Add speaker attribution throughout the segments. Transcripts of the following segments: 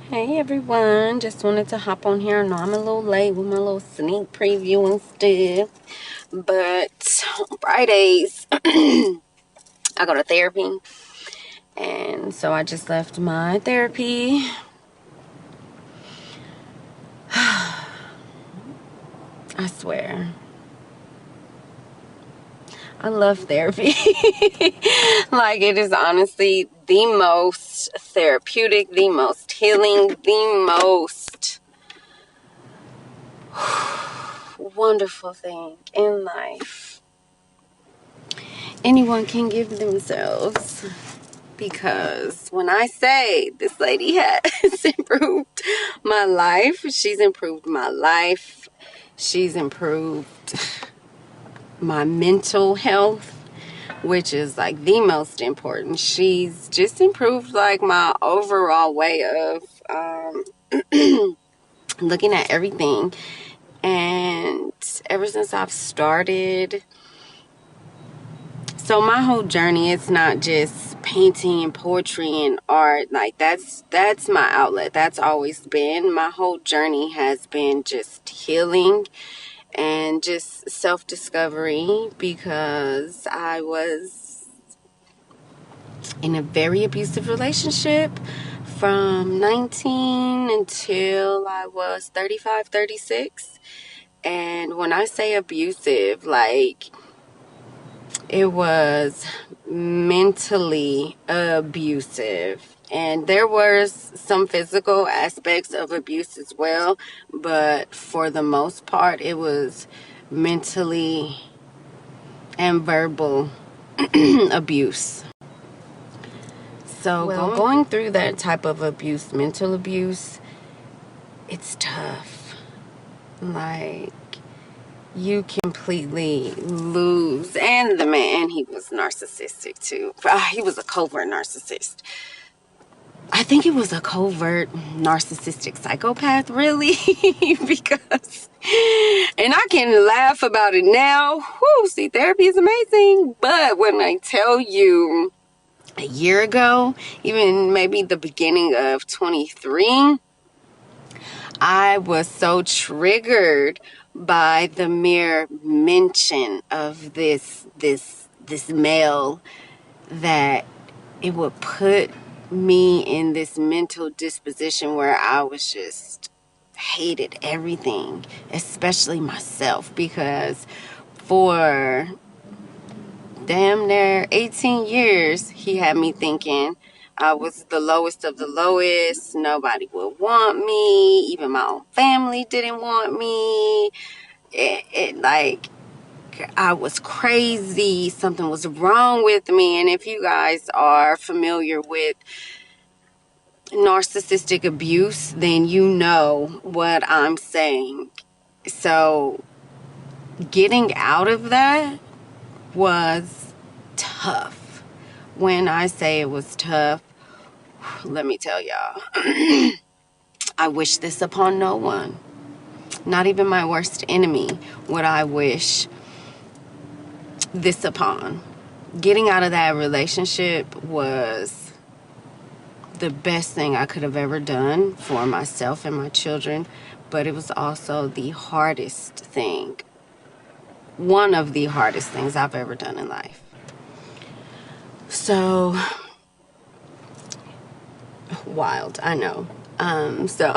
Speaker 1: Hey everyone, just wanted to hop on here. I know I'm a little late with my little sneak preview and stuff, but on Fridays I go to therapy, and so I just left my therapy. I swear, I love therapy. Like, it is honestly the most therapeutic, the most healing, the most wonderful thing in life anyone can give themselves. Because when I say this lady has improved my life, she's improved my life. She's improved my mental health, which is like the most important. She's just improved like my overall way of looking at everything. And ever since I've started, so my whole journey, it's not just painting and poetry and art. Like, that's my outlet. That's always been. My whole journey has been just healing and just self-discovery, because I was in a very abusive relationship from 19 until I was 35, 36. And when I say abusive, like, it was mentally abusive, and there were some physical aspects of abuse as well, but for the most part it was mentally and verbal abuse. So going through that type of abuse, mental abuse, it's tough. Like, you completely lose. And the man, he was narcissistic too. He was a covert narcissist. I think he was a covert narcissistic psychopath, really. Because, and I can laugh about it now. Whew, see, therapy is amazing. But when I tell you, a year ago, even maybe the beginning of 23, I was so triggered by the mere mention of this male, that it would put me in this mental disposition where I was just hated everything, especially myself, because for damn near 18 years he had me thinking I was the lowest of the lowest. Nobody would want me. Even my own family didn't want me. Like, I was crazy. Something was wrong with me. And if you guys are familiar with narcissistic abuse, then you know what I'm saying. So getting out of that was tough. When I say it was tough, let me tell y'all, I wish this upon no one. Not even my worst enemy would I wish this upon. Getting out of that relationship was the best thing I could have ever done for myself and my children, but it was also the hardest thing. One of the hardest things I've ever done in life. So, wild, I know. So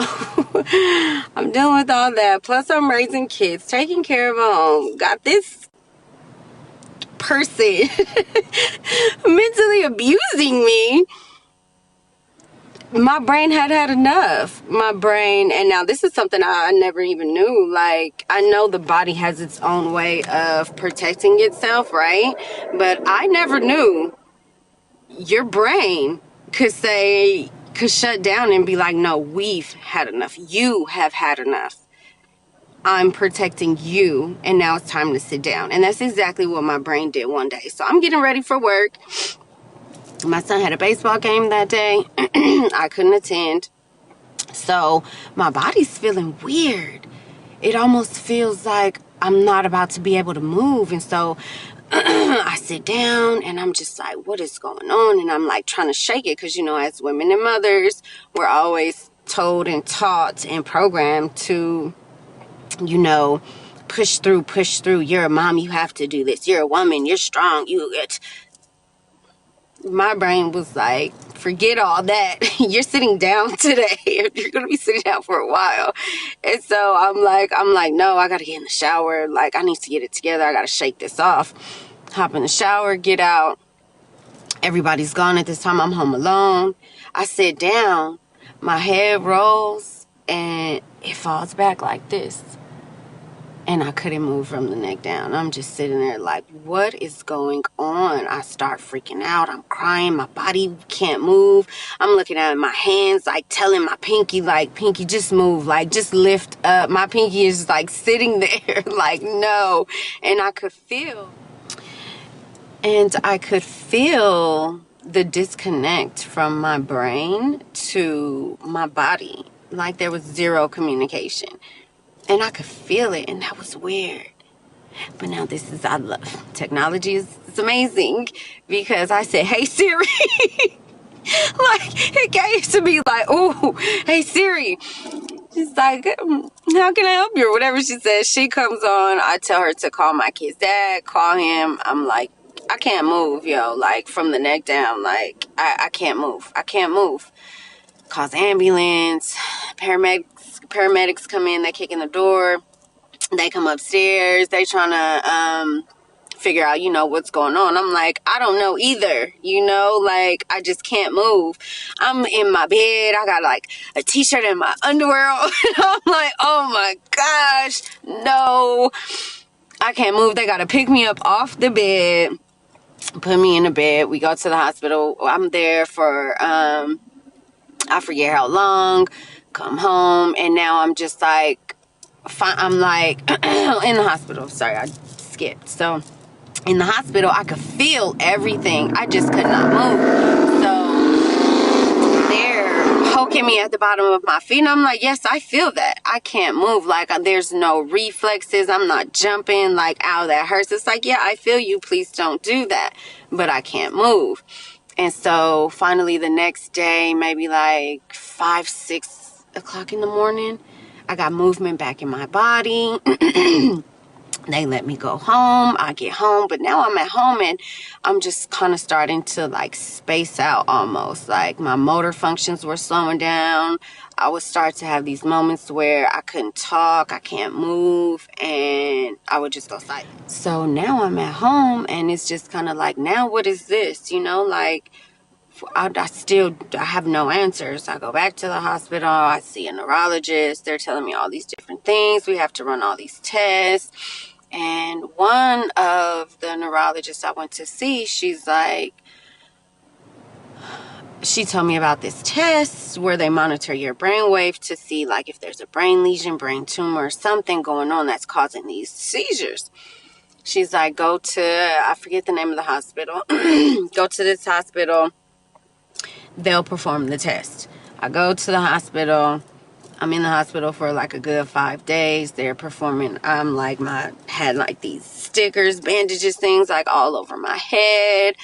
Speaker 1: I'm dealing with all that. Plus I'm raising kids, taking care of a home. Got this person mentally abusing me. My brain had enough. My brain, and now this is something I never even knew. Like, I know the body has its own way of protecting itself, right? But I never knew your brain could shut down and be like, no, we've had enough. You have had enough. I'm protecting you, and now it's time to sit down. And that's exactly what my brain did one day. So I'm getting ready for work. My son had a baseball game that day. I couldn't attend. So my body's feeling weird. It almost feels like I'm not about to be able to move. And so I sit down and I'm just like, what is going on? And I'm like trying to shake it, because, you know, as women and mothers, we're always told and taught and programmed to, you know, push through. You're a mom, you have to do this. You're a woman, you're strong. My brain was like, forget all that. You're sitting down today. You're going to be sitting down for a while. And so I'm like, no, I got to get in the shower. Like, I need to get it together. I got to shake this off. Hop in the shower, get out. Everybody's gone at this time. I'm home alone. I sit down, my head rolls, and it falls back like this. And I couldn't move from the neck down. I'm just sitting there like, what is going on? I start freaking out. I'm crying. My body can't move. I'm looking at my hands, like telling my pinky, like, pinky, just move. Like, just lift up. My pinky is like sitting there like, no. And I could feel the disconnect from my brain to my body. Like, there was zero communication. And I could feel it, and that was weird. But now I love technology. It's amazing, because I said, hey Siri. Like, it came to me like, oh, hey Siri. She's like, how can I help you? Or whatever she says. She comes on. I tell her to call my kid's dad, call him. I'm like, I can't move, yo. Like, from the neck down, like, I can't move. I can't move. Calls ambulance. Paramedics come in. They kick in the door. They come upstairs. They trying to figure out, you know, what's going on. I'm like, I don't know either. You know, like, I just can't move. I'm in my bed. I got like a t-shirt and my underwear on. I'm like, oh my gosh, no, I can't move. They got to pick me up off the bed, put me in the bed. We go to the hospital. I'm there for, I forget how long, come home. And now I'm just like, I'm like in the hospital. Sorry, I skipped. So in the hospital, I could feel everything. I just could not move. So they're poking me at the bottom of my feet. And I'm like, yes, I feel that. I can't move. Like, there's no reflexes. I'm not jumping. Like, ow, that hurts. It's like, yeah, I feel you. Please don't do that. But I can't move. And so finally the next day, maybe like 5, 6 o'clock in the morning, I got movement back in my body. They let me go home. I get home, but now I'm at home and I'm just kind of starting to like space out almost. Like, my motor functions were slowing down. I would start to have these moments where I couldn't talk, I can't move, and I would just go silent. So now I'm at home and it's just kind of like, now what is this? You know, like, I have no answers. I go back to the hospital. I see a neurologist. They're telling me all these different things. We have to run all these tests. And one of the neurologists I went to see, she's like, she told me about this test where they monitor your brainwave to see like if there's a brain lesion, brain tumor, or something going on that's causing these seizures. She's like, go to, I forget the name of the hospital. Go to this hospital. They'll perform the test. I go to the hospital. I'm in the hospital for like a good 5 days. They're performing. I'm like, had like these stickers, bandages, things like all over my head.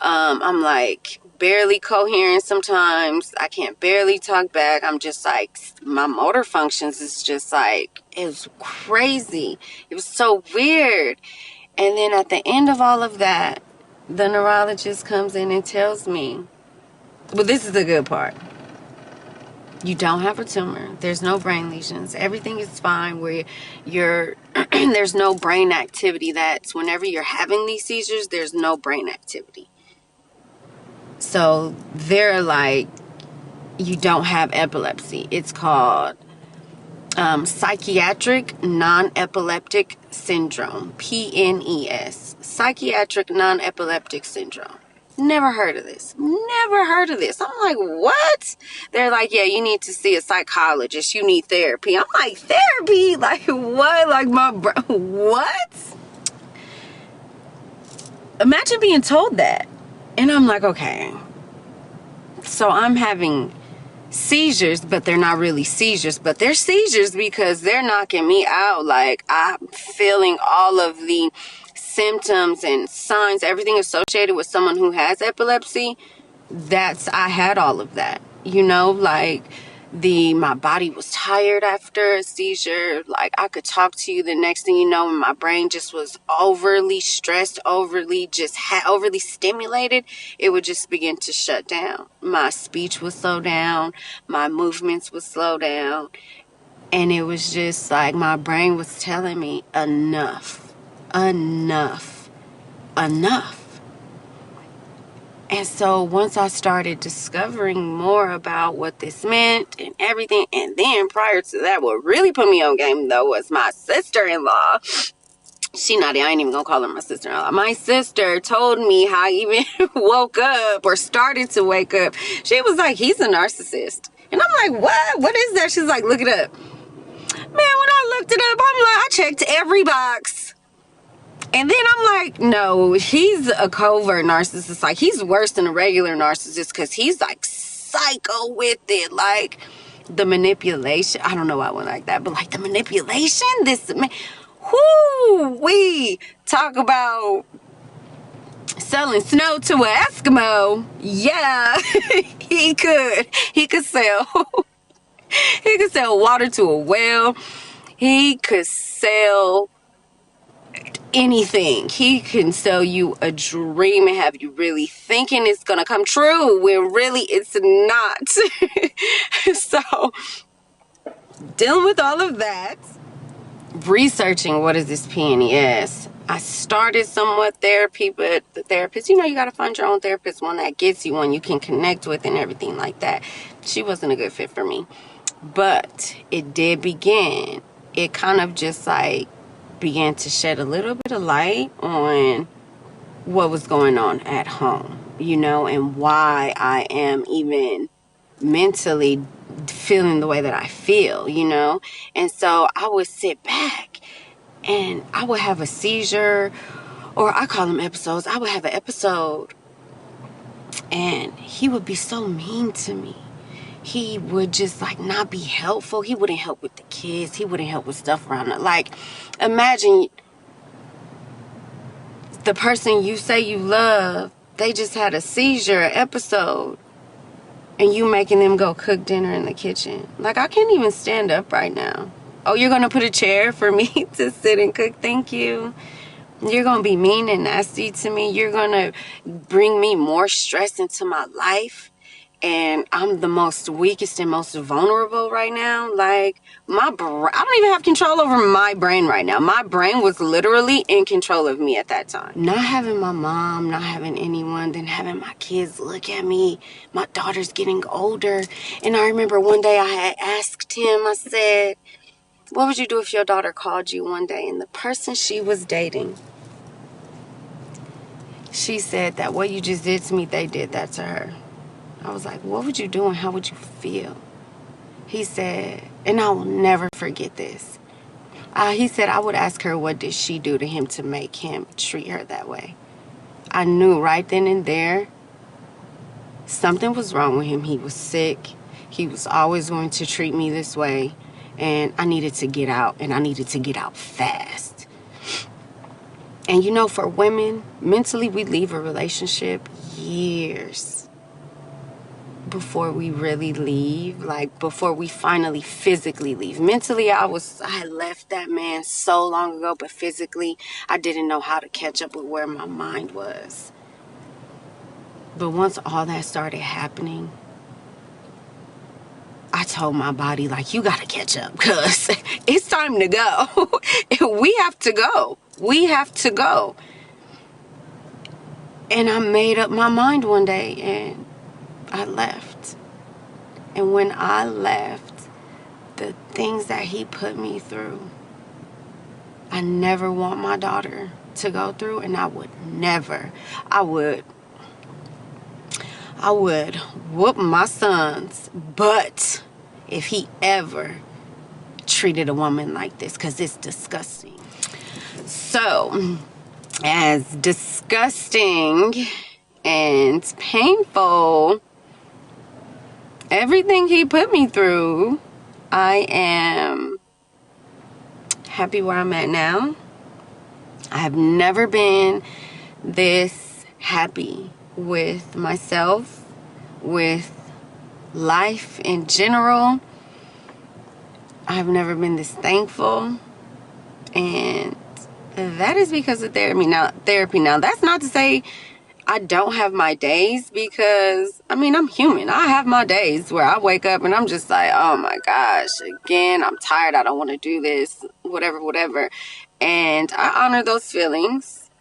Speaker 1: I'm like barely coherent sometimes. I can't barely talk back. I'm just like, my motor functions is just like, it was crazy. It was so weird. And then at the end of all of that, the neurologist comes in and tells me, well, this is the good part. You don't have a tumor. There's no brain lesions. Everything is fine where there's no brain activity. That's whenever you're having these seizures, there's no brain activity. So they're like, you don't have epilepsy. It's called psychiatric non-epileptic syndrome, PNES, psychiatric non-epileptic syndrome. Never heard of this. Never heard of this. I'm like, what? They're like, yeah, you need to see a psychologist. You need therapy. I'm like, therapy? Like, what? Like, what? Imagine being told that. And I'm like, okay. So I'm having seizures, but they're not really seizures, but they're seizures because they're knocking me out. Like, I'm feeling all of the symptoms and signs, everything associated with someone who has epilepsy. I had all of that, you know, like My body was tired after a seizure. Like, I could talk to you, the next thing you know, my brain just was overly stressed, overly stimulated. It would just begin to shut down. My speech would slow down, my movements would slow down, and it was just like my brain was telling me enough, enough, enough. And so once I started discovering more about what this meant and everything, and then prior to that, what really put me on game though was my sister-in-law. I ain't even gonna call her my sister-in-law. My sister told me how I even woke up or started to wake up. She was like, he's a narcissist. And I'm like, what? What is that? She's like, look it up. Man, when I looked it up, I'm like, I checked every box. And then I'm like, no, he's a covert narcissist. Like, he's worse than a regular narcissist because he's like psycho with it. Like, the manipulation. I don't know why I went like that, but like the manipulation, this man, we talk about selling snow to an Eskimo. Yeah, he could sell. He could sell water to a whale. He could sell anything. He can sell you a dream and have you really thinking it's gonna come true when really it's not. So, dealing with all of that, researching what is this PNES. I started somewhat therapy, but the therapist, you gotta find your own therapist, one that gets you, one you can connect with and everything like that. She wasn't a good fit for me. But it did begin. It kind of just like began to shed a little bit of light on what was going on at home, and why I am even mentally feeling the way that I feel, And so I would sit back and I would have a seizure, or I call them episodes. I would have an episode and he would be so mean to me. He would just like not be helpful. He wouldn't help with the kids. He wouldn't help with stuff around it. Like, imagine the person you say you love, they just had a seizure episode, and you making them go cook dinner in the kitchen. Like, I can't even stand up right now. Oh, you're going to put a chair for me to sit and cook? Thank you. You're going to be mean and nasty to me. You're going to bring me more stress into my life. And I'm the most weakest and most vulnerable right now. Like, I don't even have control over my brain right now. My brain was literally in control of me at that time. Not having my mom, not having anyone, then having my kids look at me. My daughter's getting older. And I remember one day I had asked him, I said, what would you do if your daughter called you one day? And the person she was dating, she said that what you just did to me, they did that to her. I was like, what would you do and how would you feel? He said, and I will never forget this. He said, I would ask her, what did she do to him to make him treat her that way? I knew right then and there something was wrong with him. He was sick. He was always going to treat me this way. And I needed to get out, and I needed to get out fast. And for women, mentally, we leave a relationship years before we really leave, like before we finally physically leave. Mentally, I left that man so long ago, but physically, I didn't know how to catch up with where my mind was. But once all that started happening, I told my body, like, you gotta catch up, because it's time to go. We have to go. We have to go. And I made up my mind one day, and I left. And when I left, the things that he put me through, I never want my daughter to go through, and I would whoop my son's butt if he ever treated a woman like this, because it's disgusting. So, as disgusting and painful everything he put me through, I am happy where I'm at now. I have never been this happy with myself, with life in general. I've never been this thankful, and that is because of therapy. Now, that's not to say I don't have my days, because I mean, I'm human. I have my days where I wake up and I'm just like, oh my gosh, again, I'm tired, I don't want to do this, whatever. And I honor those feelings.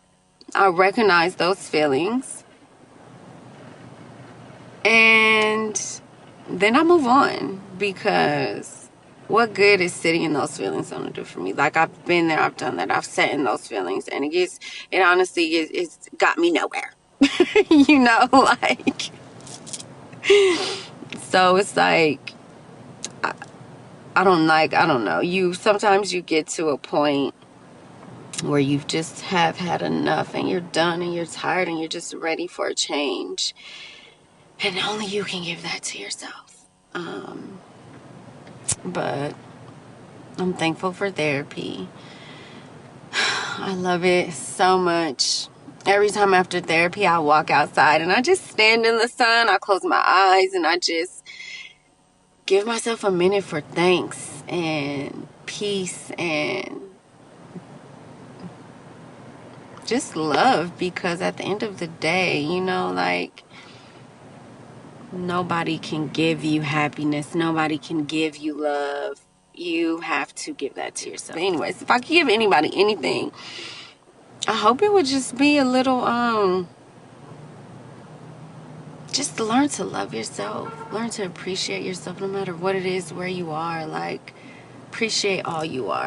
Speaker 1: I recognize those feelings. And then I move on, because what good is sitting in those feelings gonna do for me? Like, I've been there, I've done that, I've sat in those feelings, and it honestly it's got me nowhere. You know, like, so it's like, I don't know, sometimes you get to a point where you just have had enough, and you're done, and you're tired, and you're just ready for a change, and only you can give that to yourself. But I'm thankful for therapy. I love it so much. Every time after therapy, I walk outside and I just stand in the sun. I close my eyes and I just give myself a minute for thanks and peace and just love. Because at the end of the day, you know, like, nobody can give you happiness. Nobody can give you love. You have to give that to yourself. But anyways, if I could give anybody anything, I hope it would just be a little, just learn to love yourself. Learn to appreciate yourself no matter what it is, where you are. Like, appreciate all you are.